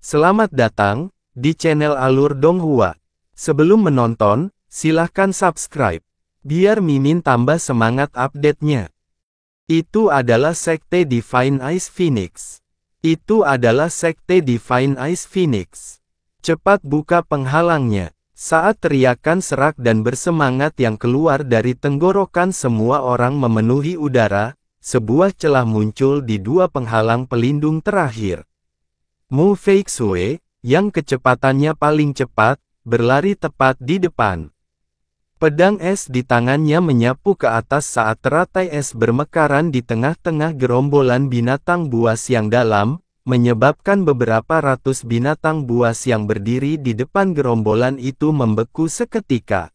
Selamat datang di channel Alur Donghua. Sebelum menonton, silahkan subscribe, biar Mimin tambah semangat update-nya. Itu adalah Sekte Divine Ice Phoenix. Itu adalah Sekte Divine Ice Phoenix. Cepat buka penghalangnya. Saat teriakan serak dan bersemangat yang keluar dari tenggorokan semua orang memenuhi udara, sebuah celah muncul di dua penghalang pelindung terakhir. Mu Feixue, yang kecepatannya paling cepat, berlari tepat di depan. Pedang es di tangannya menyapu ke atas saat teratai es bermekaran di tengah-tengah gerombolan binatang buas yang dalam, menyebabkan beberapa ratus binatang buas yang berdiri di depan gerombolan itu membeku seketika.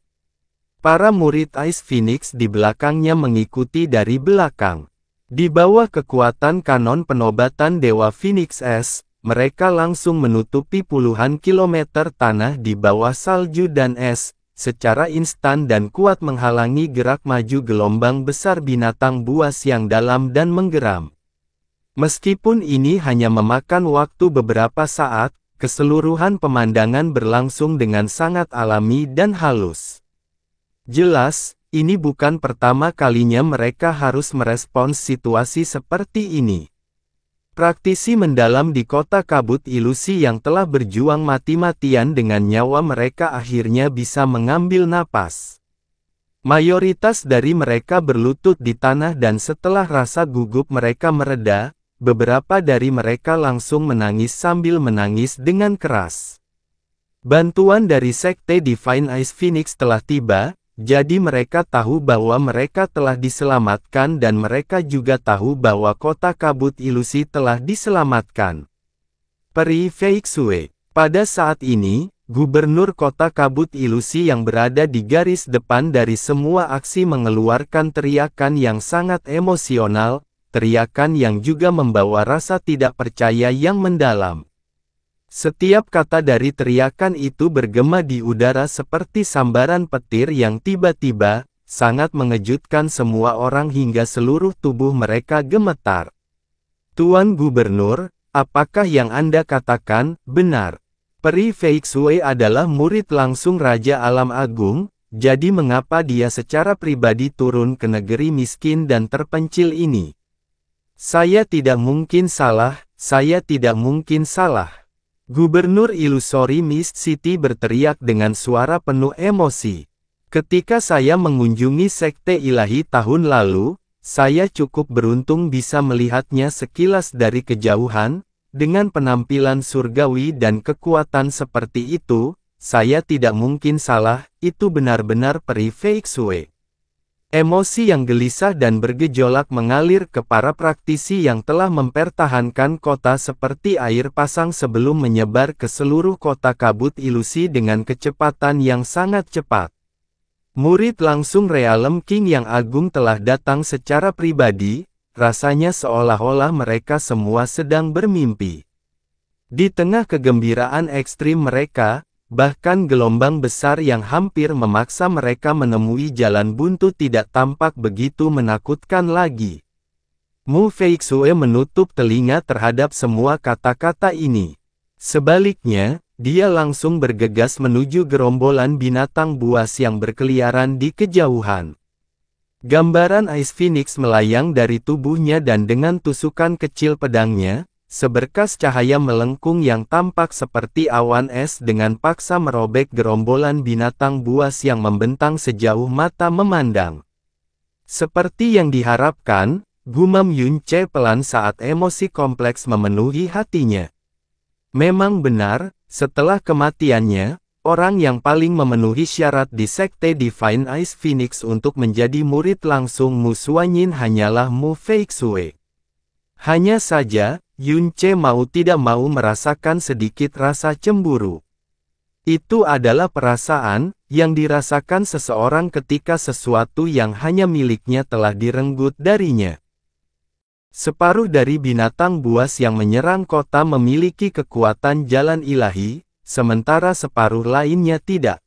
Para murid Ice Phoenix di belakangnya mengikuti dari belakang. Di bawah kekuatan kanon penobatan Dewa Phoenix Es, mereka langsung menutupi puluhan kilometer tanah di bawah salju dan es, secara instan dan kuat menghalangi gerak maju gelombang besar binatang buas yang dalam dan menggeram. Meskipun ini hanya memakan waktu beberapa saat, keseluruhan pemandangan berlangsung dengan sangat alami dan halus. Jelas, ini bukan pertama kalinya mereka harus merespons situasi seperti ini. Praktisi mendalam di kota kabut ilusi yang telah berjuang mati-matian dengan nyawa mereka akhirnya bisa mengambil napas. Mayoritas dari mereka berlutut di tanah dan setelah rasa gugup mereka mereda, beberapa dari mereka langsung menangis sambil menangis dengan keras. Bantuan dari Sekte Divine Ice Phoenix telah tiba, jadi mereka tahu bahwa mereka telah diselamatkan dan mereka juga tahu bahwa kota kabut ilusi telah diselamatkan. Peri Feixue. Pada saat ini, gubernur kota kabut ilusi yang berada di garis depan dari semua aksi mengeluarkan teriakan yang sangat emosional, teriakan yang juga membawa rasa tidak percaya yang mendalam. Setiap kata dari teriakan itu bergema di udara seperti sambaran petir yang tiba-tiba, sangat mengejutkan semua orang hingga seluruh tubuh mereka gemetar. Tuan Gubernur, apakah yang Anda katakan benar? Peri Feixue adalah murid langsung Raja Alam Agung, jadi mengapa dia secara pribadi turun ke negeri miskin dan terpencil ini? Saya tidak mungkin salah, saya tidak mungkin salah. Gubernur Ilusori Mist City berteriak dengan suara penuh emosi. Ketika saya mengunjungi Sekte Ilahi tahun lalu, saya cukup beruntung bisa melihatnya sekilas dari kejauhan, dengan penampilan surgawi dan kekuatan seperti itu, saya tidak mungkin salah, itu benar-benar Peri Feixue. Emosi yang gelisah dan bergejolak mengalir ke para praktisi yang telah mempertahankan kota seperti air pasang sebelum menyebar ke seluruh kota kabut ilusi dengan kecepatan yang sangat cepat. Murid langsung Realem King yang agung telah datang secara pribadi, rasanya seolah-olah mereka semua sedang bermimpi. Di tengah kegembiraan ekstrim mereka, bahkan gelombang besar yang hampir memaksa mereka menemui jalan buntu tidak tampak begitu menakutkan lagi. Mu Feixue menutup telinga terhadap semua kata-kata ini. Sebaliknya, dia langsung bergegas menuju gerombolan binatang buas yang berkeliaran di kejauhan. Gambaran Ice Phoenix melayang dari tubuhnya dan dengan tusukan kecil pedangnya, seberkas cahaya melengkung yang tampak seperti awan es dengan paksa merobek gerombolan binatang buas yang membentang sejauh mata memandang. Seperti yang diharapkan, gumam Yunce pelan saat emosi kompleks memenuhi hatinya. Memang benar, setelah kematiannya, orang yang paling memenuhi syarat di Sekte Divine Ice Phoenix untuk menjadi murid langsung Mu Suanyin hanyalah Mu Feixue. Hanya saja, Yunce mau tidak mau merasakan sedikit rasa cemburu. Itu adalah perasaan yang dirasakan seseorang ketika sesuatu yang hanya miliknya telah direnggut darinya. Separuh dari binatang buas yang menyerang kota memiliki kekuatan jalan ilahi, sementara separuh lainnya tidak.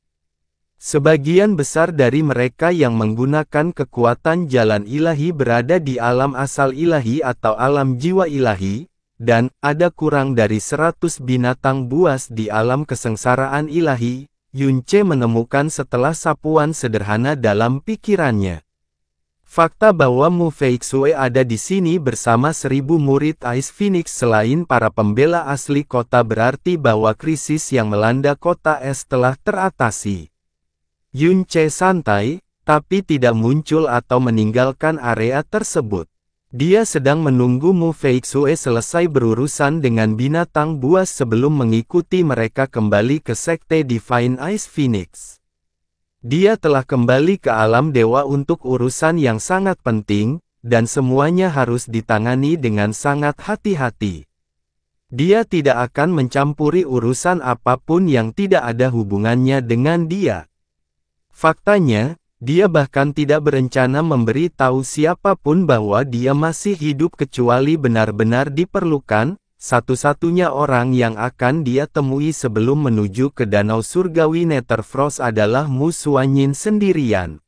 Sebagian besar dari mereka yang menggunakan kekuatan jalan ilahi berada di alam asal ilahi atau alam jiwa ilahi, dan ada kurang dari 100 binatang buas di alam kesengsaraan ilahi, Yunce menemukan setelah sapuan sederhana dalam pikirannya. Fakta bahwa Mu Feixue ada di sini bersama 1000 murid Ice Phoenix selain para pembela asli kota berarti bahwa krisis yang melanda kota es telah teratasi. Yunce santai, tapi tidak muncul atau meninggalkan area tersebut. Dia sedang menunggu Mu Feixue selesai berurusan dengan binatang buas sebelum mengikuti mereka kembali ke Sekte Divine Ice Phoenix. Dia telah kembali ke alam dewa untuk urusan yang sangat penting, dan semuanya harus ditangani dengan sangat hati-hati. Dia tidak akan mencampuri urusan apapun yang tidak ada hubungannya dengan dia. Faktanya, dia bahkan tidak berencana memberi tahu siapapun bahwa dia masih hidup kecuali benar-benar diperlukan. Satu-satunya orang yang akan dia temui sebelum menuju ke danau surgawi Netherfrost adalah Mu Xuanyin sendirian.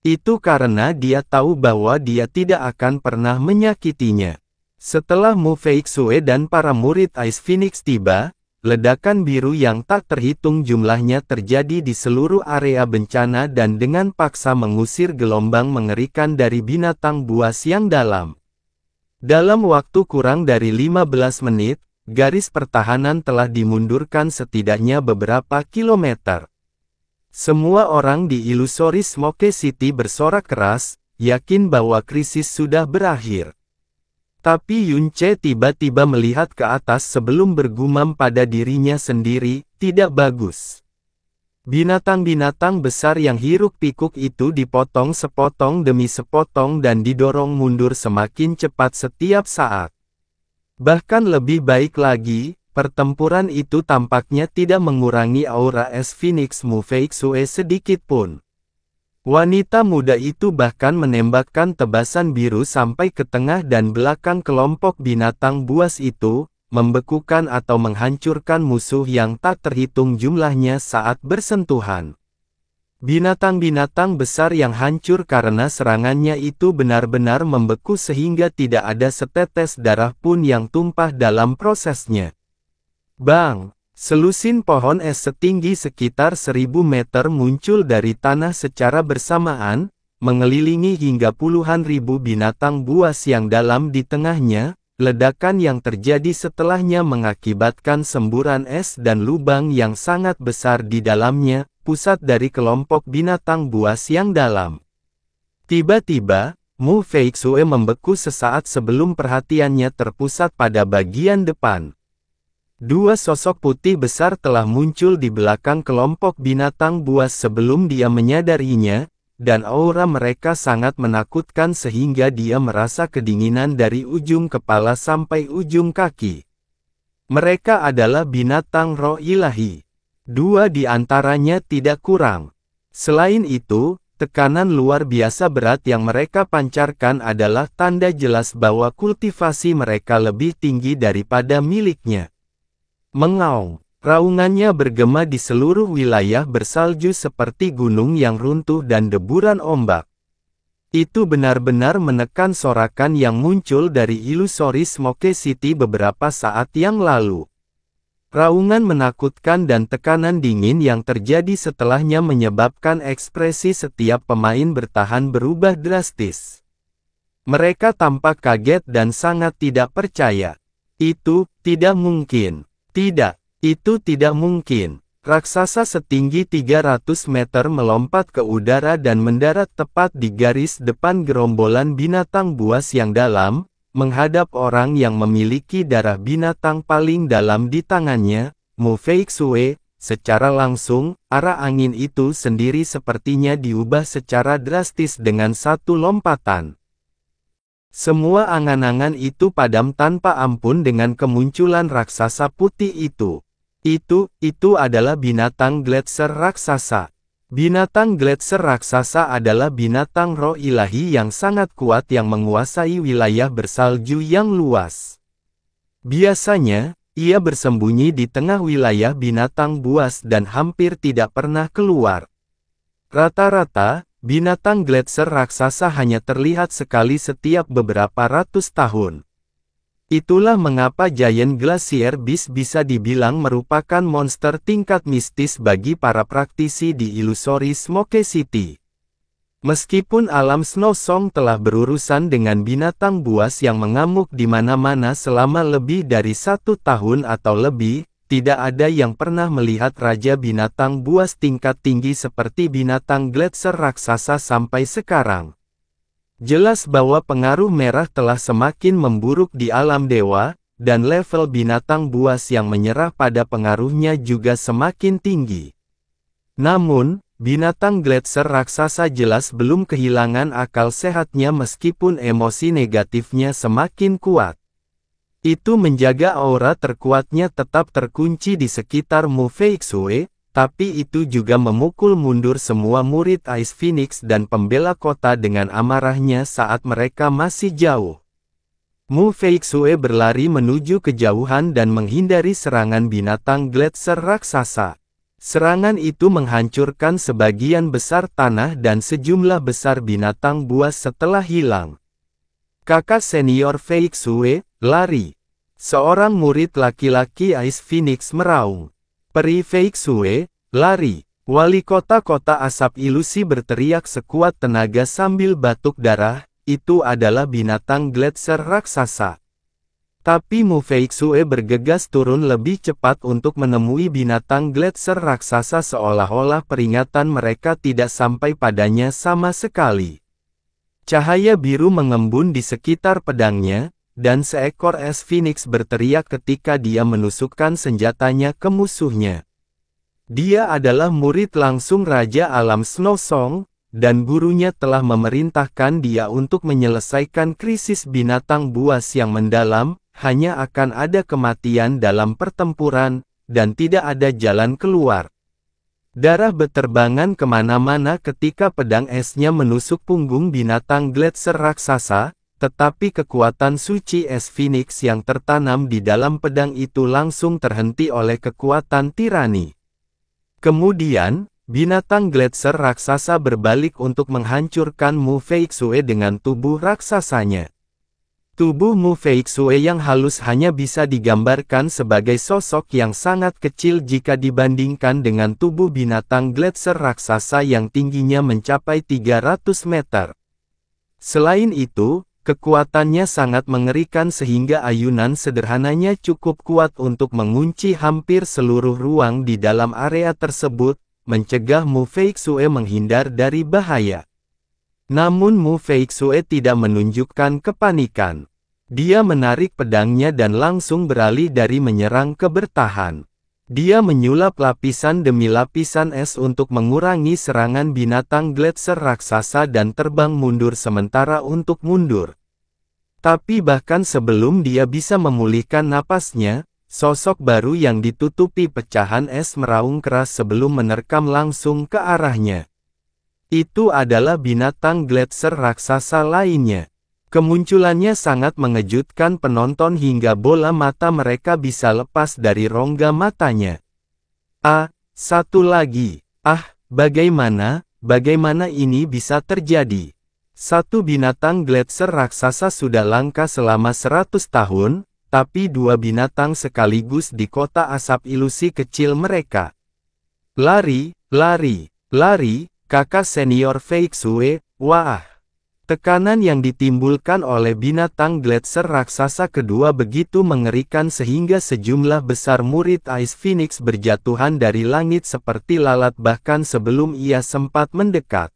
Itu karena dia tahu bahwa dia tidak akan pernah menyakitinya. Setelah Mu Feixue dan para murid Ice Phoenix tiba, ledakan biru yang tak terhitung jumlahnya terjadi di seluruh area bencana dan dengan paksa mengusir gelombang mengerikan dari binatang buas yang dalam. Dalam waktu kurang dari 15 menit, garis pertahanan telah dimundurkan setidaknya beberapa kilometer. Semua orang di Illusory Smoke City bersorak keras, yakin bahwa krisis sudah berakhir. Tapi Yunce tiba-tiba melihat ke atas sebelum bergumam pada dirinya sendiri, tidak bagus. Binatang-binatang besar yang hiruk-pikuk itu dipotong sepotong demi sepotong dan didorong mundur semakin cepat setiap saat. Bahkan lebih baik lagi, pertempuran itu tampaknya tidak mengurangi aura es Phoenix Mu Feixue sedikit pun. Wanita muda itu bahkan menembakkan tebasan biru sampai ke tengah dan belakang kelompok binatang buas itu, membekukan atau menghancurkan musuh yang tak terhitung jumlahnya saat bersentuhan. Binatang-binatang besar yang hancur karena serangannya itu benar-benar membeku sehingga tidak ada setetes darah pun yang tumpah dalam prosesnya. Bang! Selusin pohon es setinggi sekitar 1000 meter muncul dari tanah secara bersamaan, mengelilingi hingga puluhan ribu binatang buas yang dalam di tengahnya. Ledakan yang terjadi setelahnya mengakibatkan semburan es dan lubang yang sangat besar di dalamnya, pusat dari kelompok binatang buas yang dalam. Tiba-tiba, Mu Feixue membeku sesaat sebelum perhatiannya terpusat pada bagian depan. Dua sosok putih besar telah muncul di belakang kelompok binatang buas sebelum dia menyadarinya, dan aura mereka sangat menakutkan sehingga dia merasa kedinginan dari ujung kepala sampai ujung kaki. Mereka adalah binatang roh ilahi. Dua di antaranya tidak kurang. Selain itu, tekanan luar biasa berat yang mereka pancarkan adalah tanda jelas bahwa kultivasi mereka lebih tinggi daripada miliknya. Mengaung. Raungannya bergema di seluruh wilayah bersalju seperti gunung yang runtuh dan deburan ombak. Itu benar-benar menekan sorakan yang muncul dari Illusory Smoke City beberapa saat yang lalu. Raungan menakutkan dan tekanan dingin yang terjadi setelahnya menyebabkan ekspresi setiap pemain bertahan berubah drastis. Mereka tampak kaget dan sangat tidak percaya. Itu tidak mungkin. Tidak. Itu tidak mungkin. Raksasa setinggi 300 meter melompat ke udara dan mendarat tepat di garis depan gerombolan binatang buas yang dalam, menghadap orang yang memiliki darah binatang paling dalam di tangannya, Mu Feixue. Secara langsung, arah angin itu sendiri sepertinya diubah secara drastis dengan satu lompatan. Semua angan-angan itu padam tanpa ampun dengan kemunculan raksasa putih itu. Itu adalah binatang Gletser raksasa. Binatang Gletser raksasa adalah binatang roh ilahi yang sangat kuat yang menguasai wilayah bersalju yang luas. Biasanya, ia bersembunyi di tengah wilayah binatang buas dan hampir tidak pernah keluar. Rata-rata, binatang Gletser raksasa hanya terlihat sekali setiap beberapa ratus tahun. Itulah mengapa Giant Glacier Beast bisa dibilang merupakan monster tingkat mistis bagi para praktisi di Illusory Smoke City. Meskipun alam Snow Song telah berurusan dengan binatang buas yang mengamuk di mana-mana selama lebih dari 1 tahun atau lebih, tidak ada yang pernah melihat raja binatang buas tingkat tinggi seperti binatang Gletser raksasa sampai sekarang. Jelas bahwa pengaruh merah telah semakin memburuk di alam dewa, dan level binatang buas yang menyerah pada pengaruhnya juga semakin tinggi. Namun, binatang Gletser raksasa jelas belum kehilangan akal sehatnya meskipun emosi negatifnya semakin kuat. Itu menjaga aura terkuatnya tetap terkunci di sekitar Mu Feixue, tapi itu juga memukul mundur semua murid Ice Phoenix dan pembela kota dengan amarahnya saat mereka masih jauh. Mu Feixue berlari menuju kejauhan dan menghindari serangan binatang Gletser raksasa. Serangan itu menghancurkan sebagian besar tanah dan sejumlah besar binatang buas setelah hilang. Kakak senior Feixue, lari. Seorang murid laki-laki Ice Phoenix meraung. Peri Feixue, lari. Wali kota asap ilusi berteriak sekuat tenaga sambil batuk darah, itu adalah binatang Gletser raksasa. Tapi Mu Feixue bergegas turun lebih cepat untuk menemui binatang Gletser raksasa seolah-olah peringatan mereka tidak sampai padanya sama sekali. Cahaya biru mengembun di sekitar pedangnya, dan seekor es Phoenix berteriak ketika dia menusukkan senjatanya ke musuhnya. Dia adalah murid langsung Raja Alam Snow Song, dan gurunya telah memerintahkan dia untuk menyelesaikan krisis binatang buas yang mendalam, hanya akan ada kematian dalam pertempuran, dan tidak ada jalan keluar. Darah beterbangan kemana-mana ketika pedang esnya menusuk punggung binatang Gletser raksasa, tetapi kekuatan suci es Phoenix yang tertanam di dalam pedang itu langsung terhenti oleh kekuatan tirani. Kemudian, binatang Gletser raksasa berbalik untuk menghancurkan Mu Feixue dengan tubuh raksasanya. Tubuh Mu Feixue yang halus hanya bisa digambarkan sebagai sosok yang sangat kecil jika dibandingkan dengan tubuh binatang Gletser raksasa yang tingginya mencapai 300 meter. Selain itu, kekuatannya sangat mengerikan sehingga ayunan sederhananya cukup kuat untuk mengunci hampir seluruh ruang di dalam area tersebut, mencegah Mu Feixue menghindar dari bahaya. Namun Mu Feixue tidak menunjukkan kepanikan. Dia menarik pedangnya dan langsung beralih dari menyerang ke bertahan. Dia menyulap lapisan demi lapisan es untuk mengurangi serangan binatang Gletser raksasa dan terbang mundur sementara untuk mundur. Tapi bahkan sebelum dia bisa memulihkan napasnya, sosok baru yang ditutupi pecahan es meraung keras sebelum menerkam langsung ke arahnya. Itu adalah binatang Gletser raksasa lainnya. Kemunculannya sangat mengejutkan penonton hingga bola mata mereka bisa lepas dari rongga matanya. Satu lagi. Bagaimana ini bisa terjadi? Satu binatang Gletser raksasa sudah langka selama 100 tahun, tapi dua binatang sekaligus di kota asap ilusi kecil mereka. Lari, kakak senior Feixue, wah! Tekanan yang ditimbulkan oleh binatang Gletser raksasa kedua begitu mengerikan sehingga sejumlah besar murid Ice Phoenix berjatuhan dari langit seperti lalat bahkan sebelum ia sempat mendekat.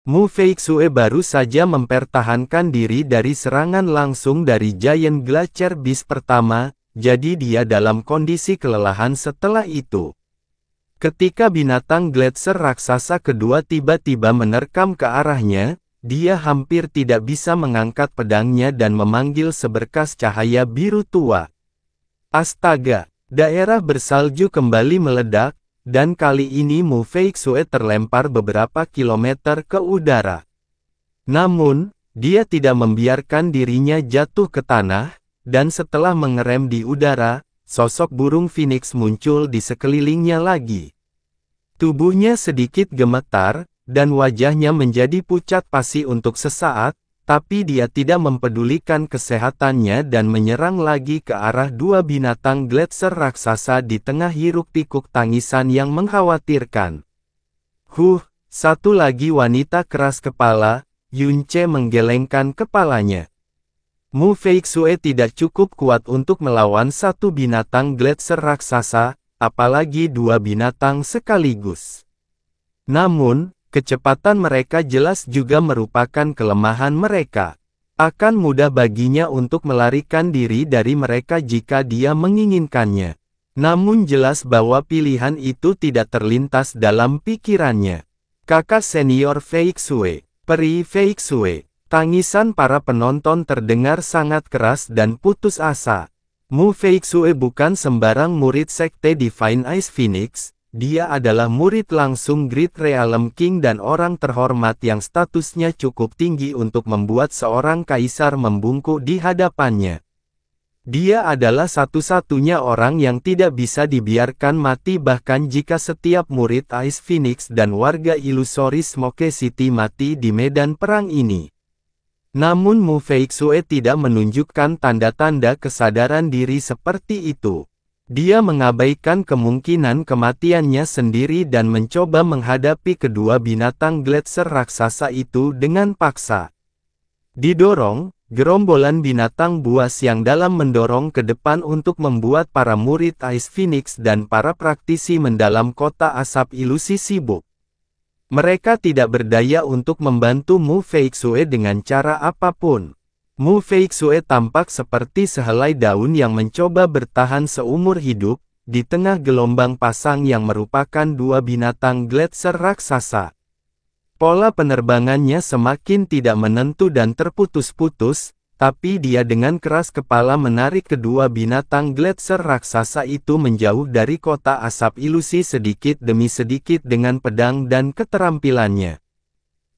Mu Feixue baru saja mempertahankan diri dari serangan langsung dari Giant Glacier Beast pertama, jadi dia dalam kondisi kelelahan setelah itu. Ketika binatang Gletser raksasa kedua tiba-tiba menerkam ke arahnya, dia hampir tidak bisa mengangkat pedangnya dan memanggil seberkas cahaya biru tua. Astaga! Daerah bersalju kembali meledak, dan kali ini Mu Feixue terlempar beberapa kilometer ke udara. Namun, dia tidak membiarkan dirinya jatuh ke tanah, dan setelah mengerem di udara, sosok burung Phoenix muncul di sekelilingnya lagi. Tubuhnya sedikit gemetar, dan wajahnya menjadi pucat pasi untuk sesaat, tapi dia tidak mempedulikan kesehatannya dan menyerang lagi ke arah dua binatang gletser raksasa di tengah hiruk-pikuk tangisan yang mengkhawatirkan. Satu lagi wanita keras kepala, Yunce menggelengkan kepalanya. Mu Feixue tidak cukup kuat untuk melawan satu binatang gletser raksasa, apalagi dua binatang sekaligus. Namun, kecepatan mereka jelas juga merupakan kelemahan mereka. Akan mudah baginya untuk melarikan diri dari mereka jika dia menginginkannya. Namun jelas bahwa pilihan itu tidak terlintas dalam pikirannya. Kakak senior Feixue, peri Feixue. Tangisan para penonton terdengar sangat keras dan putus asa. Mu Feixue bukan sembarang murid sekte Divine Ice Phoenix. Dia adalah murid langsung Great Realm King dan orang terhormat yang statusnya cukup tinggi untuk membuat seorang kaisar membungkuk di hadapannya. Dia adalah satu-satunya orang yang tidak bisa dibiarkan mati bahkan jika setiap murid Ice Phoenix dan warga ilusori Smoke City mati di medan perang ini. Namun Mu Feixue tidak menunjukkan tanda-tanda kesadaran diri seperti itu. Dia mengabaikan kemungkinan kematiannya sendiri dan mencoba menghadapi kedua binatang gletser raksasa itu dengan paksa. Didorong, gerombolan binatang buas yang dalam mendorong ke depan untuk membuat para murid Ice Phoenix dan para praktisi mendalam kota asap ilusi sibuk. Mereka tidak berdaya untuk membantu Mu Feixue dengan cara apapun. Mu Feixue tampak seperti sehelai daun yang mencoba bertahan seumur hidup, di tengah gelombang pasang yang merupakan dua binatang gletser raksasa. Pola penerbangannya semakin tidak menentu dan terputus-putus, tapi dia dengan keras kepala menarik kedua binatang gletser raksasa itu menjauh dari kota asap ilusi sedikit demi sedikit dengan pedang dan keterampilannya.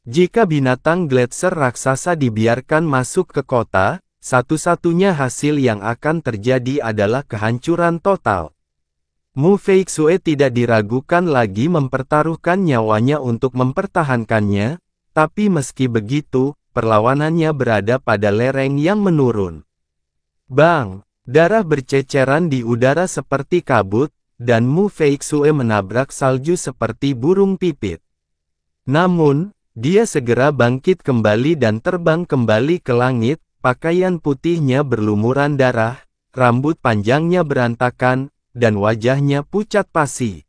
Jika binatang gletser raksasa dibiarkan masuk ke kota, satu-satunya hasil yang akan terjadi adalah kehancuran total. Mu Feixue tidak diragukan lagi mempertaruhkan nyawanya untuk mempertahankannya, tapi meski begitu, perlawanannya berada pada lereng yang menurun. Bang! Darah berceceran di udara seperti kabut, dan Mu Feixue menabrak salju seperti burung pipit. Namun, dia segera bangkit kembali dan terbang kembali ke langit, pakaian putihnya berlumuran darah, rambut panjangnya berantakan, dan wajahnya pucat pasi.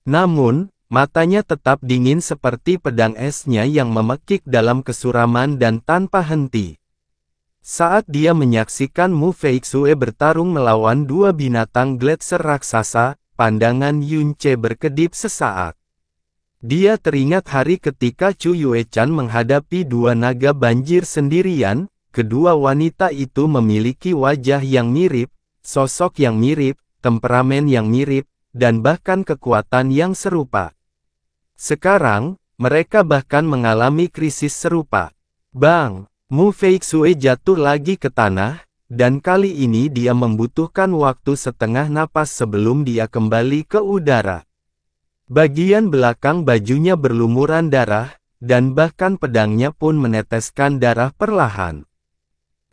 Namun, matanya tetap dingin seperti pedang esnya yang memekik dalam kesuraman dan tanpa henti. Saat dia menyaksikan Mu Feixue bertarung melawan dua binatang gletser raksasa, pandangan Yunce berkedip sesaat. Dia teringat hari ketika Chu Yuechan menghadapi dua naga banjir sendirian, kedua wanita itu memiliki wajah yang mirip, sosok yang mirip, temperamen yang mirip, dan bahkan kekuatan yang serupa. Sekarang, mereka bahkan mengalami krisis serupa. Bang! Mu Feixue jatuh lagi ke tanah, dan kali ini dia membutuhkan waktu setengah napas sebelum dia kembali ke udara. Bagian belakang bajunya berlumuran darah, dan bahkan pedangnya pun meneteskan darah perlahan.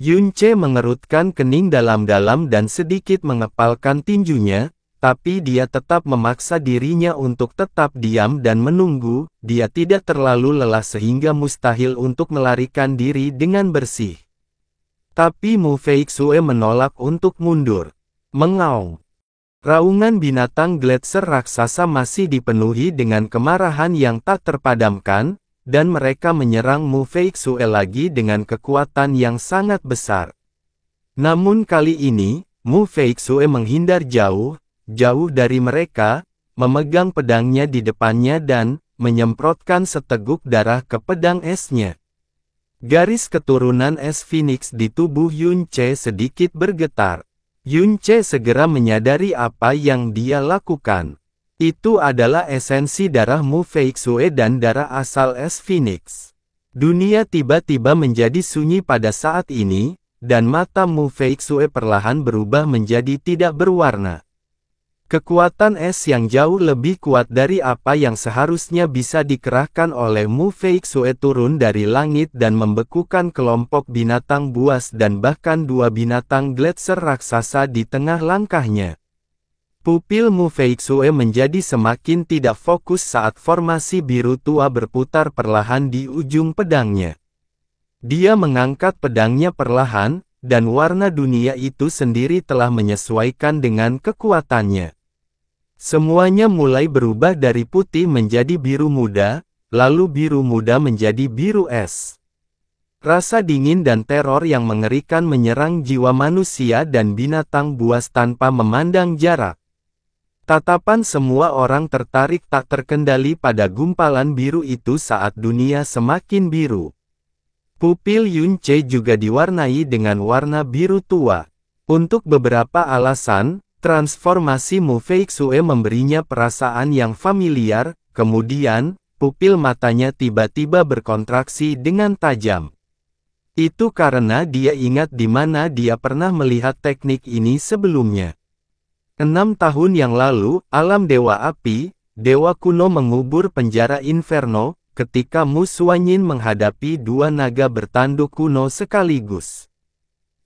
Yunce mengerutkan kening dalam-dalam dan sedikit mengepalkan tinjunya, tapi dia tetap memaksa dirinya untuk tetap diam dan menunggu. Dia tidak terlalu lelah sehingga mustahil untuk melarikan diri dengan bersih. Tapi Mu Feixue menolak untuk mundur. Mengaung. Raungan binatang gletser raksasa masih dipenuhi dengan kemarahan yang tak terpadamkan, dan mereka menyerang Mu Feixue lagi dengan kekuatan yang sangat besar. Namun kali ini, Mu Feixue menghindar jauh dari mereka, memegang pedangnya di depannya dan menyemprotkan seteguk darah ke pedang esnya. Garis keturunan es Phoenix di tubuh Yunce sedikit bergetar. Yunce segera menyadari apa yang dia lakukan. Itu adalah esensi darah Mu Feixue dan darah asal es Phoenix. Dunia tiba-tiba menjadi sunyi pada saat ini, dan mata Mu Feixue perlahan berubah menjadi tidak berwarna. Kekuatan es yang jauh lebih kuat dari apa yang seharusnya bisa dikerahkan oleh Mu Feixue turun dari langit dan membekukan kelompok binatang buas dan bahkan dua binatang gletser raksasa di tengah langkahnya. Pupil Mu Feixue menjadi semakin tidak fokus saat formasi biru tua berputar perlahan di ujung pedangnya. Dia mengangkat pedangnya perlahan, dan warna dunia itu sendiri telah menyesuaikan dengan kekuatannya. Semuanya mulai berubah dari putih menjadi biru muda, lalu biru muda menjadi biru es. Rasa dingin dan teror yang mengerikan menyerang jiwa manusia dan binatang buas tanpa memandang jarak. Tatapan semua orang tertarik tak terkendali pada gumpalan biru itu saat dunia semakin biru. Pupil Yunce juga diwarnai dengan warna biru tua. Untuk beberapa alasan, transformasi Mu Feixue memberinya perasaan yang familiar, kemudian, pupil matanya tiba-tiba berkontraksi dengan tajam. Itu karena dia ingat di mana dia pernah melihat teknik ini sebelumnya. 6 tahun yang lalu, alam Dewa Api, Dewa kuno mengubur penjara Inferno, ketika Mu Xuanyin menghadapi dua naga bertanduk kuno sekaligus.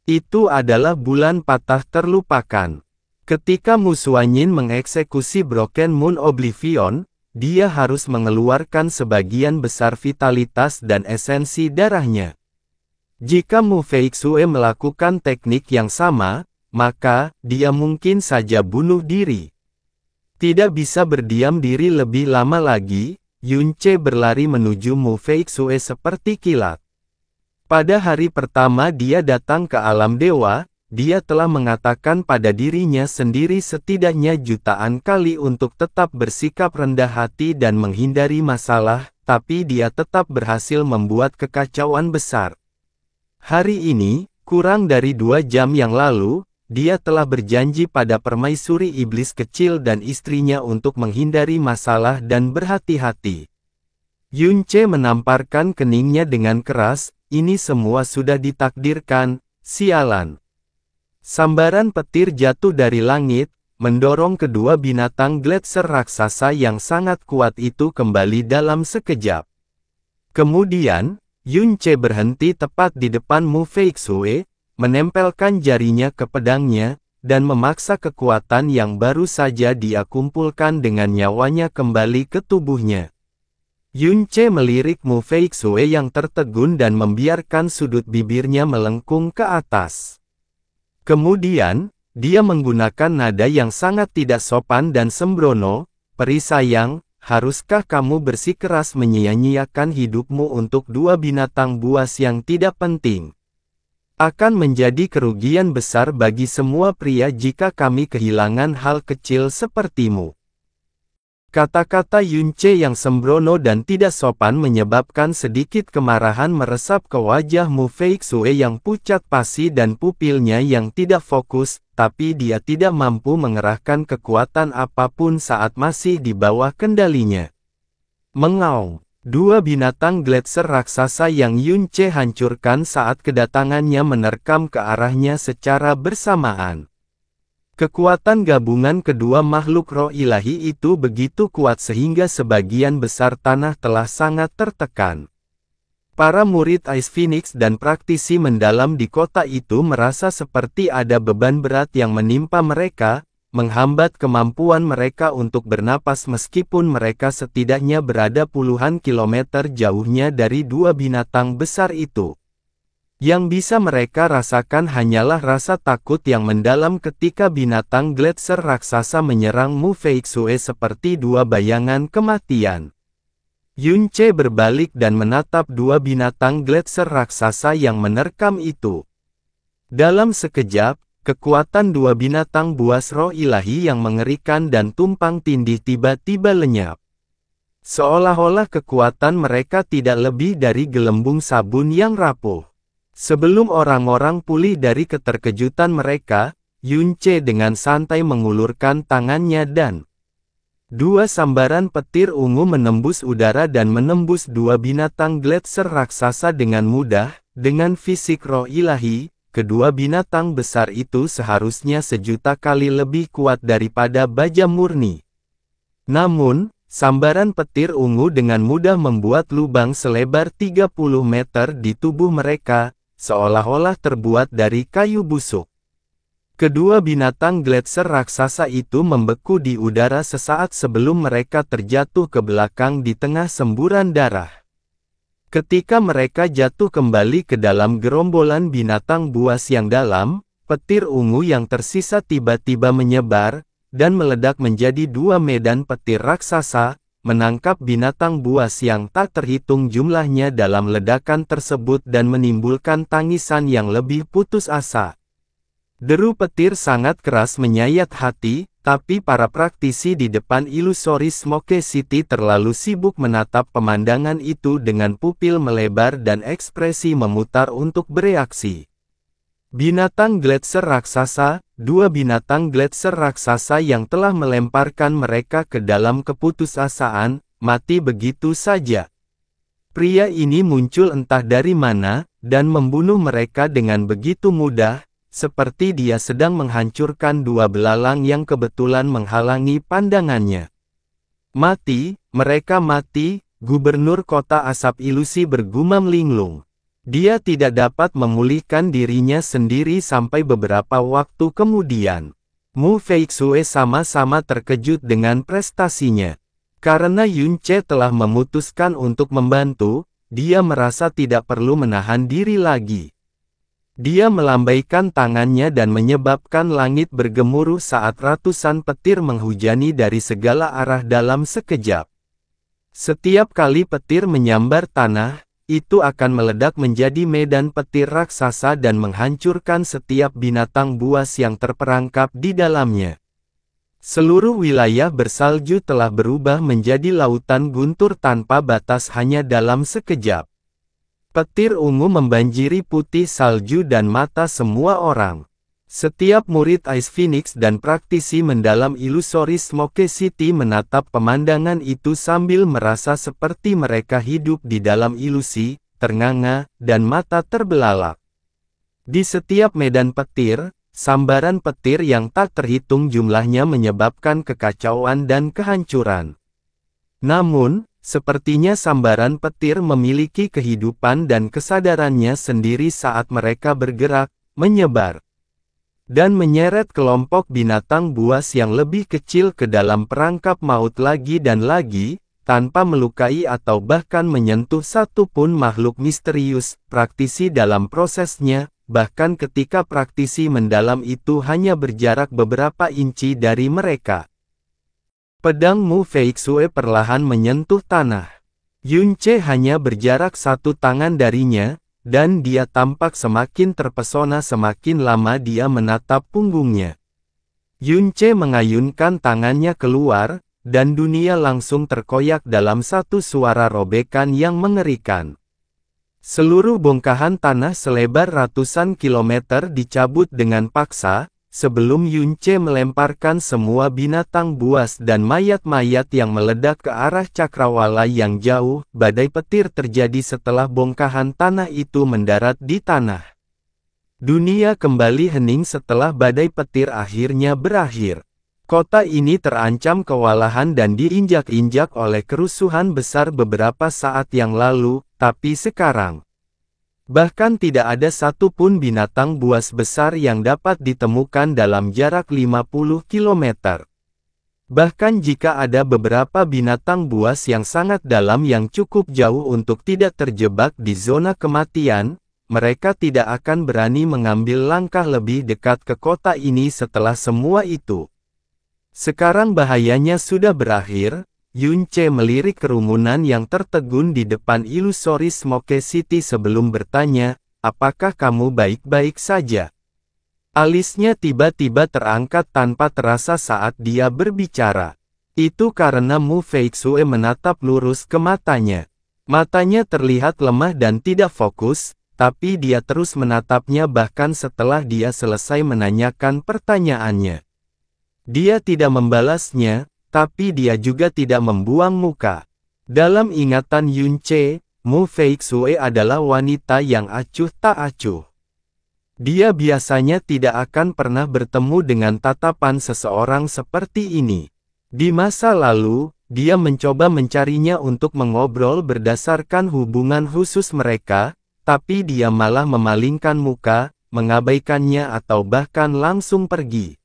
Itu adalah bulan patah terlupakan. Ketika Mu Xuanyin mengeksekusi Broken Moon Oblivion, dia harus mengeluarkan sebagian besar vitalitas dan esensi darahnya. Jika Mu Feixue melakukan teknik yang sama, maka dia mungkin saja bunuh diri. Tidak bisa berdiam diri lebih lama lagi, Yunce berlari menuju Mu Feixue seperti kilat. Pada hari pertama dia datang ke alam dewa, dia telah mengatakan pada dirinya sendiri setidaknya jutaan kali untuk tetap bersikap rendah hati dan menghindari masalah, tapi dia tetap berhasil membuat kekacauan besar. Hari ini, kurang dari 2 jam yang lalu, dia telah berjanji pada permaisuri iblis kecil dan istrinya untuk menghindari masalah dan berhati-hati. Yunce menamparkan keningnya dengan keras, ini semua sudah ditakdirkan, sialan. Sambaran petir jatuh dari langit, mendorong kedua binatang gletser raksasa yang sangat kuat itu kembali dalam sekejap. Kemudian, Yunce berhenti tepat di depan Mu Feixue, menempelkan jarinya ke pedangnya, dan memaksa kekuatan yang baru saja dia kumpulkan dengan nyawanya kembali ke tubuhnya. Yunce melirik Mu Feixue yang tertegun dan membiarkan sudut bibirnya melengkung ke atas. Kemudian, dia menggunakan nada yang sangat tidak sopan dan sembrono, "Peri sayang, haruskah kamu bersikeras menyia-nyiakan hidupmu untuk dua binatang buas yang tidak penting? Akan menjadi kerugian besar bagi semua pria jika kami kehilangan hal kecil sepertimu." Kata-kata Yunce yang sembrono dan tidak sopan menyebabkan sedikit kemarahan meresap ke wajah Mu Feixue yang pucat pasi dan pupilnya yang tidak fokus, tapi dia tidak mampu mengerahkan kekuatan apapun saat masih di bawah kendalinya. Mengaung. Dua binatang gletser raksasa yang Yunce hancurkan saat kedatangannya menerkam ke arahnya secara bersamaan. Kekuatan gabungan kedua makhluk roh ilahi itu begitu kuat sehingga sebagian besar tanah telah sangat tertekan. Para murid Ice Phoenix dan praktisi mendalam di kota itu merasa seperti ada beban berat yang menimpa mereka, menghambat kemampuan mereka untuk bernapas meskipun mereka setidaknya berada puluhan kilometer jauhnya dari dua binatang besar itu. Yang bisa mereka rasakan hanyalah rasa takut yang mendalam ketika binatang gletser raksasa menyerang Mu Feixue seperti dua bayangan kematian. Yunce berbalik dan menatap dua binatang gletser raksasa yang menerkam itu. Dalam sekejap, kekuatan dua binatang buas roh ilahi yang mengerikan dan tumpang tindih tiba-tiba lenyap. Seolah-olah kekuatan mereka tidak lebih dari gelembung sabun yang rapuh. Sebelum orang-orang pulih dari keterkejutan mereka, Yunce dengan santai mengulurkan tangannya dan dua sambaran petir ungu menembus udara dan menembus dua binatang gletser raksasa dengan mudah, dengan fisik roh ilahi. kedua binatang besar itu seharusnya 1.000.000 kali lebih kuat daripada baja murni. Namun, sambaran petir ungu dengan mudah membuat lubang selebar 30 meter di tubuh mereka, seolah-olah terbuat dari kayu busuk. Kedua binatang gletser raksasa itu membeku di udara sesaat sebelum mereka terjatuh ke belakang di tengah semburan darah. Ketika mereka jatuh kembali ke dalam gerombolan binatang buas yang dalam, petir ungu yang tersisa tiba-tiba menyebar, dan meledak menjadi 2 medan petir raksasa, menangkap binatang buas yang tak terhitung jumlahnya dalam ledakan tersebut dan menimbulkan tangisan yang lebih putus asa. Deru petir sangat keras menyayat hati, tapi para praktisi di depan Illusory Smoke City terlalu sibuk menatap pemandangan itu dengan pupil melebar dan ekspresi memutar untuk bereaksi. Binatang gletser raksasa, 2 binatang gletser raksasa yang telah melemparkan mereka ke dalam keputusasaan, mati begitu saja. Pria ini muncul entah dari mana, dan membunuh mereka dengan begitu mudah, seperti dia sedang menghancurkan 2 belalang yang kebetulan menghalangi pandangannya. Mati, mereka mati, Gubernur Kota Asap Ilusi bergumam linglung. Dia tidak dapat memulihkan dirinya sendiri sampai beberapa waktu kemudian. Mu Feixue sama-sama terkejut dengan prestasinya. Karena Yunce telah memutuskan untuk membantu, dia merasa tidak perlu menahan diri lagi. Dia melambaikan tangannya dan menyebabkan langit bergemuruh saat ratusan petir menghujani dari segala arah dalam sekejap. Setiap kali petir menyambar tanah, itu akan meledak menjadi medan petir raksasa dan menghancurkan setiap binatang buas yang terperangkap di dalamnya. Seluruh wilayah bersalju telah berubah menjadi lautan guntur tanpa batas hanya dalam sekejap. Petir ungu membanjiri putih salju dan mata semua orang. Setiap murid Ice Phoenix dan praktisi mendalam Illusory Smoke City menatap pemandangan itu sambil merasa seperti mereka hidup di dalam ilusi, ternganga, dan mata terbelalak. Di setiap medan petir, sambaran petir yang tak terhitung jumlahnya menyebabkan kekacauan dan kehancuran. Namun, sepertinya sambaran petir memiliki kehidupan dan kesadarannya sendiri saat mereka bergerak, menyebar, dan menyeret kelompok binatang buas yang lebih kecil ke dalam perangkap maut lagi dan lagi, tanpa melukai atau bahkan menyentuh satu pun makhluk misterius. Praktisi dalam prosesnya, bahkan ketika praktisi mendalam itu hanya berjarak beberapa inci dari mereka. Pedang Mu Feixue perlahan menyentuh tanah. Yunce hanya berjarak 1 tangan darinya, dan dia tampak semakin terpesona semakin lama dia menatap punggungnya. Yunce mengayunkan tangannya keluar, dan dunia langsung terkoyak dalam satu suara robekan yang mengerikan. Seluruh bongkahan tanah selebar ratusan kilometer dicabut dengan paksa, sebelum Yunce melemparkan semua binatang buas dan mayat-mayat yang meledak ke arah cakrawala yang jauh. Badai petir terjadi setelah bongkahan tanah itu mendarat di tanah. Dunia kembali hening setelah badai petir akhirnya berakhir. Kota ini terancam kewalahan dan diinjak-injak oleh kerusuhan besar beberapa saat yang lalu, tapi sekarang bahkan tidak ada satu pun binatang buas besar yang dapat ditemukan dalam jarak 50 km. Bahkan jika ada beberapa binatang buas yang sangat dalam yang cukup jauh untuk tidak terjebak di zona kematian, mereka tidak akan berani mengambil langkah lebih dekat ke kota ini setelah semua itu. Sekarang bahayanya sudah berakhir. Yunce melirik kerumunan yang tertegun di depan Illusory Smoke City sebelum bertanya, apakah kamu baik-baik saja? Alisnya tiba-tiba terangkat tanpa terasa saat dia berbicara. Itu karena Mu Feixue menatap lurus ke matanya. Matanya terlihat lemah dan tidak fokus, tapi dia terus menatapnya bahkan setelah dia selesai menanyakan pertanyaannya. Dia tidak membalasnya, tapi dia juga tidak membuang muka. Dalam ingatan Yunce, Mu Feixue adalah wanita yang acuh tak acuh. Dia biasanya tidak akan pernah bertemu dengan tatapan seseorang seperti ini. Di masa lalu, dia mencoba mencarinya untuk mengobrol berdasarkan hubungan khusus mereka, tapi dia malah memalingkan muka, mengabaikannya atau bahkan langsung pergi.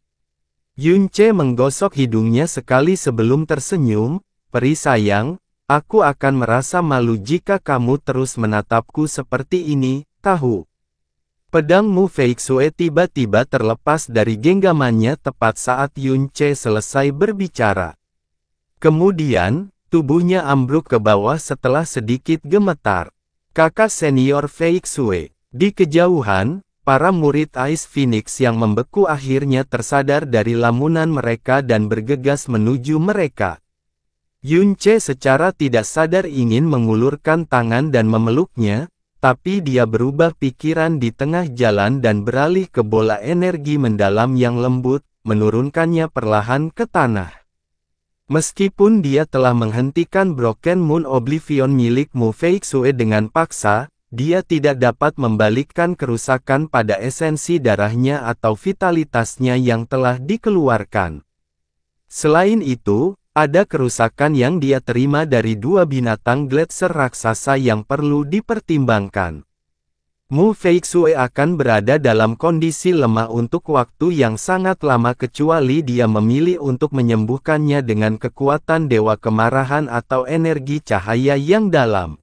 Yunche menggosok hidungnya sekali sebelum tersenyum, "Peri sayang, aku akan merasa malu jika kamu terus menatapku seperti ini, tahu?" Pedang Mu Feixue tiba-tiba terlepas dari genggamannya tepat saat Yunche selesai berbicara. Kemudian, tubuhnya ambruk ke bawah setelah sedikit gemetar. Kakak senior Feixue. Di kejauhan, para murid Ice Phoenix yang membeku akhirnya tersadar dari lamunan mereka dan bergegas menuju mereka. Yunche secara tidak sadar ingin mengulurkan tangan dan memeluknya, tapi dia berubah pikiran di tengah jalan dan beralih ke bola energi mendalam yang lembut, menurunkannya perlahan ke tanah. Meskipun dia telah menghentikan Broken Moon Oblivion milik Mu Feixue dengan paksa, dia tidak dapat membalikkan kerusakan pada esensi darahnya atau vitalitasnya yang telah dikeluarkan. Selain itu, ada kerusakan yang dia terima dari dua binatang gletser raksasa yang perlu dipertimbangkan. Mu Feixue akan berada dalam kondisi lemah untuk waktu yang sangat lama kecuali dia memilih untuk menyembuhkannya dengan kekuatan dewa kemarahan atau energi cahaya yang dalam.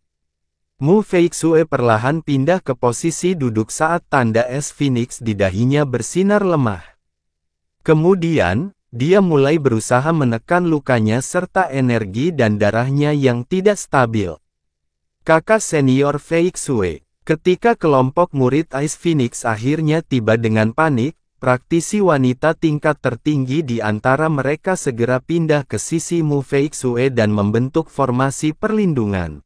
Mu Feixue perlahan pindah ke posisi duduk saat tanda es Phoenix di dahinya bersinar lemah. Kemudian, dia mulai berusaha menekan lukanya serta energi dan darahnya yang tidak stabil. Kakak senior Feixue. Ketika kelompok murid Ice Phoenix akhirnya tiba dengan panik, praktisi wanita tingkat tertinggi di antara mereka segera pindah ke sisi Mu Feixue dan membentuk formasi perlindungan.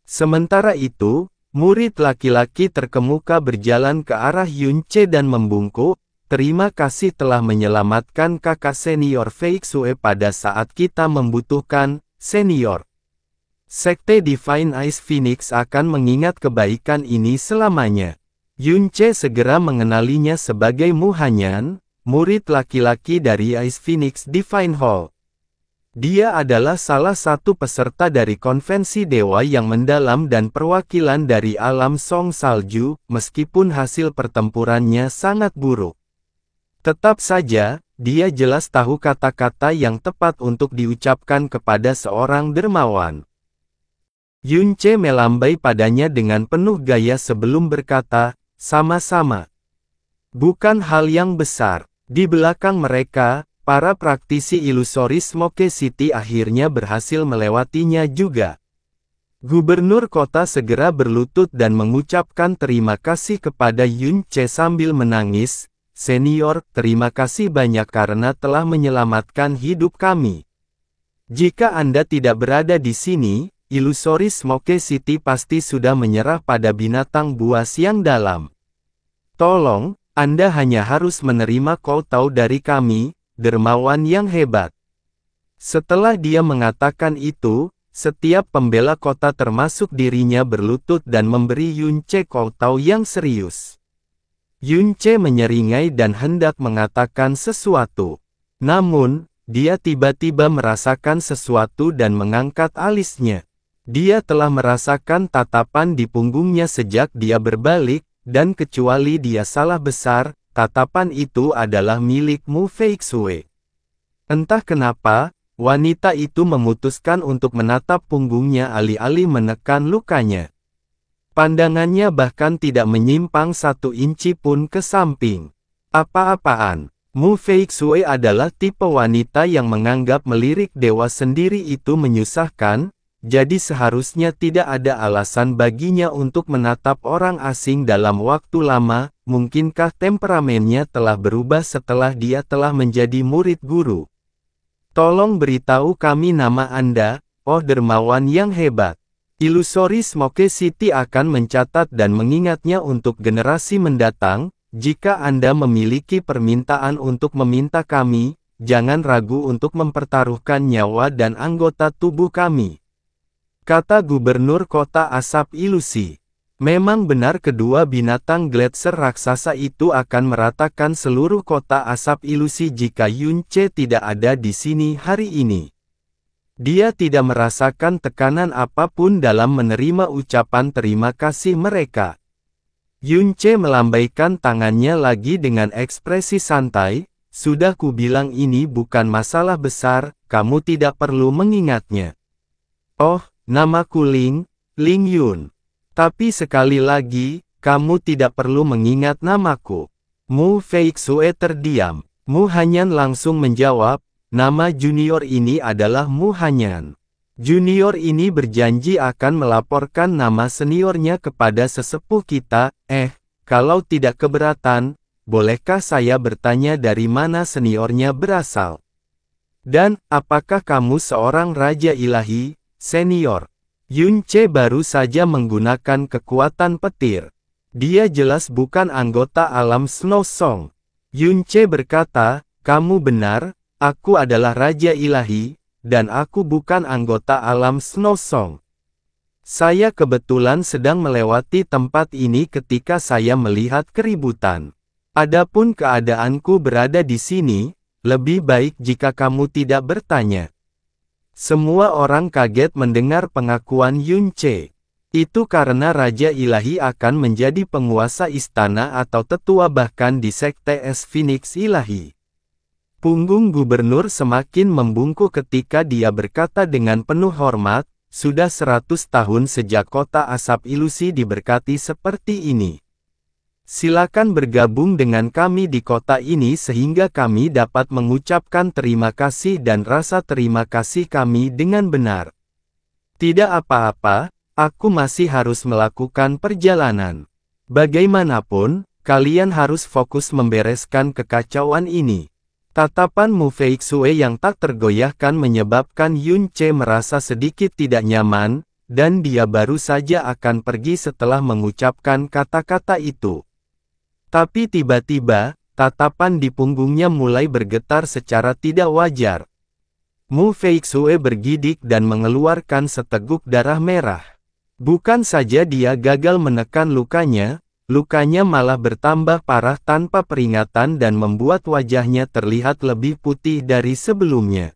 Sementara itu, murid laki-laki terkemuka berjalan ke arah Yunche dan membungkuk, "Terima kasih telah menyelamatkan kakak senior Feixue pada saat kita membutuhkan, senior." Sekte Divine Ice Phoenix akan mengingat kebaikan ini selamanya. Yunche segera mengenalinya sebagai Mu Hanyan, murid laki-laki dari Ice Phoenix Divine Hall. Dia adalah salah satu peserta dari konvensi dewa yang mendalam dan perwakilan dari alam Song Salju, meskipun hasil pertempurannya sangat buruk. Tetap saja, dia jelas tahu kata-kata yang tepat untuk diucapkan kepada seorang dermawan. Yunche melambai padanya dengan penuh gaya sebelum berkata, "Sama-sama. Bukan hal yang besar." Di belakang mereka, para praktisi ilusori Smoke City akhirnya berhasil melewatinya juga. Gubernur kota segera berlutut dan mengucapkan terima kasih kepada Yunche sambil menangis, "Senior, terima kasih banyak karena telah menyelamatkan hidup kami. Jika Anda tidak berada di sini, ilusori Smoke City pasti sudah menyerah pada binatang buas yang dalam. Tolong, Anda hanya harus menerima kowtow dari kami, dermawan yang hebat." Setelah dia mengatakan itu, setiap pembela kota termasuk dirinya berlutut dan memberi Yunche kowtow yang serius. Yunche menyeringai dan hendak mengatakan sesuatu. Namun, dia tiba-tiba merasakan sesuatu dan mengangkat alisnya. Dia telah merasakan tatapan di punggungnya sejak dia berbalik, dan kecuali dia salah besar, tatapan itu adalah milik Mu Feixue. Entah kenapa, wanita itu memutuskan untuk menatap punggungnya alih-alih menekan lukanya. Pandangannya bahkan tidak menyimpang 1 inci pun ke samping. Apa-apaan? Mu Feixue adalah tipe wanita yang menganggap melirik dewa sendiri itu menyusahkan, jadi seharusnya tidak ada alasan baginya untuk menatap orang asing dalam waktu lama. Mungkinkah temperamennya telah berubah setelah dia telah menjadi murid guru? "Tolong beritahu kami nama Anda, oh dermawan yang hebat." Ilusori Smoke City akan mencatat dan mengingatnya untuk generasi mendatang. "Jika Anda memiliki permintaan untuk meminta kami, jangan ragu untuk mempertaruhkan nyawa dan anggota tubuh kami," kata Gubernur Kota Asap Ilusi. Memang benar kedua binatang gletser raksasa itu akan meratakan seluruh kota asap ilusi jika Yunce tidak ada di sini hari ini. Dia tidak merasakan tekanan apapun dalam menerima ucapan terima kasih mereka. Yunce melambaikan tangannya lagi dengan ekspresi santai, "Sudah kubilang ini bukan masalah besar, kamu tidak perlu mengingatnya." "Oh, namaku Ling Yun. Tapi sekali lagi, kamu tidak perlu mengingat namaku." Mu Feixue terdiam. Mu Hanyan langsung menjawab, "Nama junior ini adalah Mu Hanyan. Junior ini berjanji akan melaporkan nama seniornya kepada sesepuh kita. Kalau tidak keberatan, bolehkah saya bertanya dari mana seniornya berasal? Dan, apakah kamu seorang raja ilahi, senior?" Yunce baru saja menggunakan kekuatan petir. Dia jelas bukan anggota alam Snow Song. Yunce berkata, "Kamu benar, aku adalah raja ilahi, dan aku bukan anggota alam Snow Song. Saya kebetulan sedang melewati tempat ini ketika saya melihat keributan. Adapun keadaanku berada di sini, lebih baik jika kamu tidak bertanya." Semua orang kaget mendengar pengakuan Yunce. Itu karena Raja Ilahi akan menjadi penguasa istana atau tetua bahkan di Sekte Es Phoenix Ilahi. Punggung gubernur semakin membungkuk ketika dia berkata dengan penuh hormat, "Sudah 100 tahun sejak kota asap ilusi diberkati seperti ini. Silakan bergabung dengan kami di kota ini sehingga kami dapat mengucapkan terima kasih dan rasa terima kasih kami dengan benar. Tidak apa-apa, aku masih harus melakukan perjalanan. Bagaimanapun, kalian harus fokus membereskan kekacauan ini." Tatapan Mu Feixue yang tak tergoyahkan menyebabkan Yunce merasa sedikit tidak nyaman, dan dia baru saja akan pergi setelah mengucapkan kata-kata itu. Tapi tiba-tiba, tatapan di punggungnya mulai bergetar secara tidak wajar. Mu Feixue bergidik dan mengeluarkan seteguk darah merah. Bukan saja dia gagal menekan lukanya, lukanya malah bertambah parah tanpa peringatan dan membuat wajahnya terlihat lebih putih dari sebelumnya.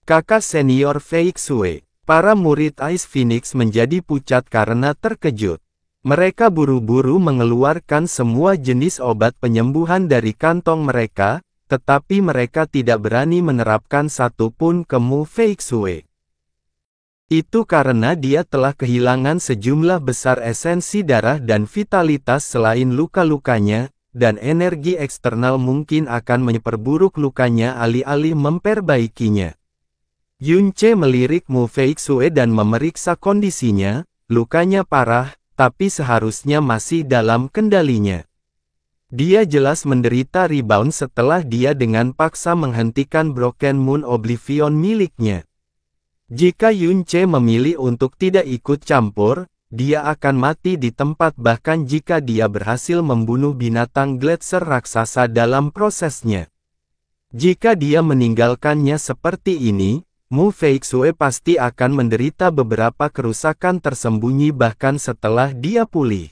Kakak senior Feixue, para murid Ice Phoenix menjadi pucat karena terkejut. Mereka buru-buru mengeluarkan semua jenis obat penyembuhan dari kantong mereka, tetapi mereka tidak berani menerapkan satu pun ke Mu Feixue. Itu karena dia telah kehilangan sejumlah besar esensi darah dan vitalitas selain luka-lukanya, dan energi eksternal mungkin akan memperburuk lukanya alih-alih memperbaikinya. Yunce melirik Mu Feixue dan memeriksa kondisinya, lukanya parah, tapi seharusnya masih dalam kendalinya. Dia jelas menderita rebound setelah dia dengan paksa menghentikan Broken Moon Oblivion miliknya. Jika Yunce memilih untuk tidak ikut campur, dia akan mati di tempat bahkan jika dia berhasil membunuh binatang gletser raksasa dalam prosesnya. Jika dia meninggalkannya seperti ini, Mu Feixue pasti akan menderita beberapa kerusakan tersembunyi bahkan setelah dia pulih.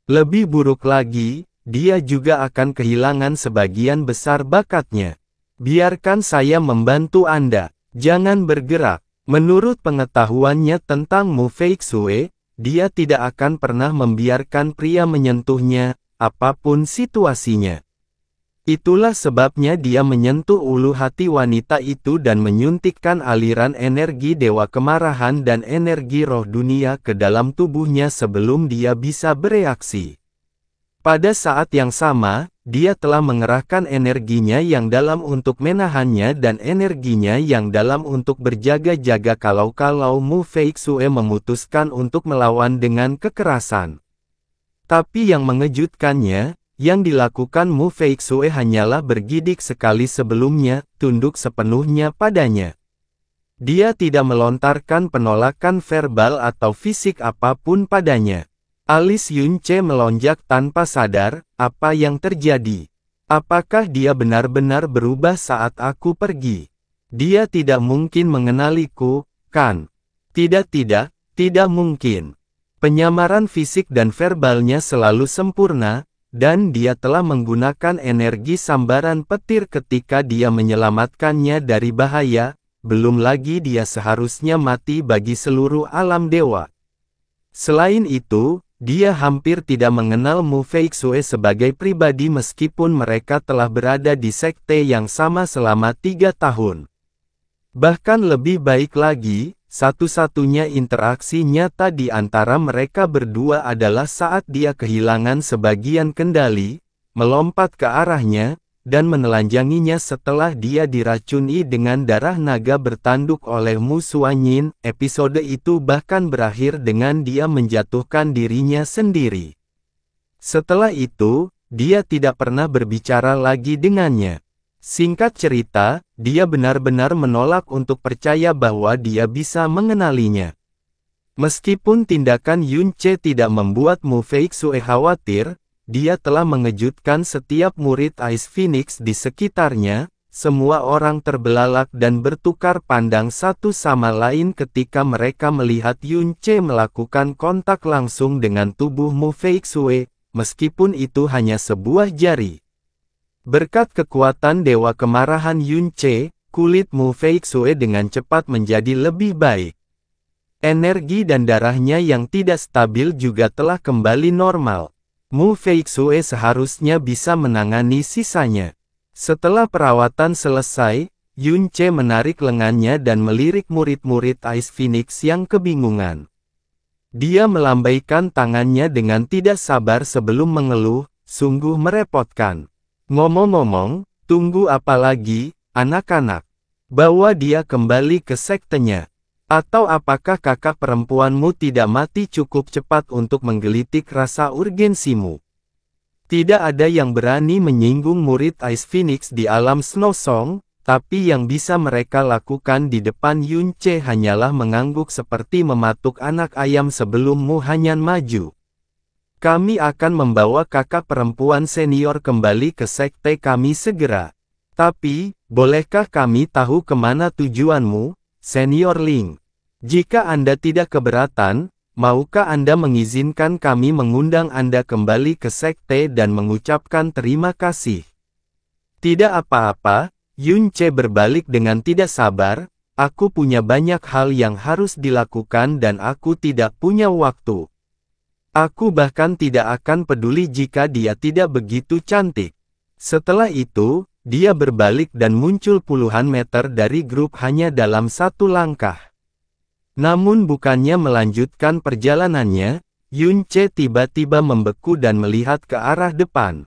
Lebih buruk lagi, dia juga akan kehilangan sebagian besar bakatnya. Biarkan saya membantu Anda, jangan bergerak. Menurut pengetahuannya tentang Mu Feixue, dia tidak akan pernah membiarkan pria menyentuhnya, apapun situasinya. Itulah sebabnya dia menyentuh ulu hati wanita itu dan menyuntikkan aliran energi dewa kemarahan dan energi roh dunia ke dalam tubuhnya sebelum dia bisa bereaksi. Pada saat yang sama, dia telah mengerahkan energinya yang dalam untuk menahannya dan energinya yang dalam untuk berjaga-jaga kalau Mu Feixue memutuskan untuk melawan dengan kekerasan. Tapi yang mengejutkannya, yang dilakukan Mu Feixue hanyalah bergidik sekali sebelumnya, tunduk sepenuhnya padanya. Dia tidak melontarkan penolakan verbal atau fisik apapun padanya. Alis Yunce melonjak tanpa sadar, apa yang terjadi? Apakah dia benar-benar berubah saat aku pergi? Dia tidak mungkin mengenaliku, kan? Tidak mungkin. Penyamaran fisik dan verbalnya selalu sempurna, dan dia telah menggunakan energi sambaran petir ketika dia menyelamatkannya dari bahaya, belum lagi dia seharusnya mati bagi seluruh alam dewa. Selain itu, dia hampir tidak mengenal Mu Feixue sebagai pribadi meskipun mereka telah berada di sekte yang sama selama 3 tahun. Bahkan lebih baik lagi, satu-satunya interaksi nyata di antara mereka berdua adalah saat dia kehilangan sebagian kendali, melompat ke arahnya, dan menelanjanginya setelah dia diracuni dengan darah naga bertanduk oleh Mu Suanyin. Episode itu bahkan berakhir dengan dia menjatuhkan dirinya sendiri. Setelah itu, dia tidak pernah berbicara lagi dengannya. Singkat cerita, dia benar-benar menolak untuk percaya bahwa dia bisa mengenalinya. Meskipun tindakan Yun Ce tidak membuat Mu Feixue khawatir, dia telah mengejutkan setiap murid Ice Phoenix di sekitarnya. Semua orang terbelalak dan bertukar pandang satu sama lain ketika mereka melihat Yun Ce melakukan kontak langsung dengan tubuh Mu Feixue, meskipun itu hanya sebuah jari. Berkat kekuatan Dewa Kemarahan Yun Ce, kulit Mu Feixue dengan cepat menjadi lebih baik. Energi dan darahnya yang tidak stabil juga telah kembali normal. Mu Feixue seharusnya bisa menangani sisanya. Setelah perawatan selesai, Yun Ce menarik lengannya dan melirik murid-murid Ice Phoenix yang kebingungan. Dia melambaikan tangannya dengan tidak sabar sebelum mengeluh, sungguh merepotkan. Ngomong-ngomong, tunggu apa lagi, anak-anak? Bawa dia kembali ke sektenya. Atau apakah kakak perempuanmu tidak mati cukup cepat untuk menggelitik rasa urgensimu? Tidak ada yang berani menyinggung murid Ice Phoenix di alam Snow Song, tapi yang bisa mereka lakukan di depan Yun Ce hanyalah mengangguk seperti mematuk anak ayam sebelum Mu Hanyan maju. Kami akan membawa kakak perempuan senior kembali ke sekte kami segera. Tapi, bolehkah kami tahu kemana tujuanmu, Senior Ling? Jika Anda tidak keberatan, maukah Anda mengizinkan kami mengundang Anda kembali ke sekte dan mengucapkan terima kasih? Tidak apa-apa, Yun Ce berbalik dengan tidak sabar, aku punya banyak hal yang harus dilakukan dan aku tidak punya waktu. Aku bahkan tidak akan peduli jika dia tidak begitu cantik. Setelah itu, dia berbalik dan muncul puluhan meter dari grup hanya dalam satu langkah. Namun bukannya melanjutkan perjalanannya, Yun Ce tiba-tiba membeku dan melihat ke arah depan.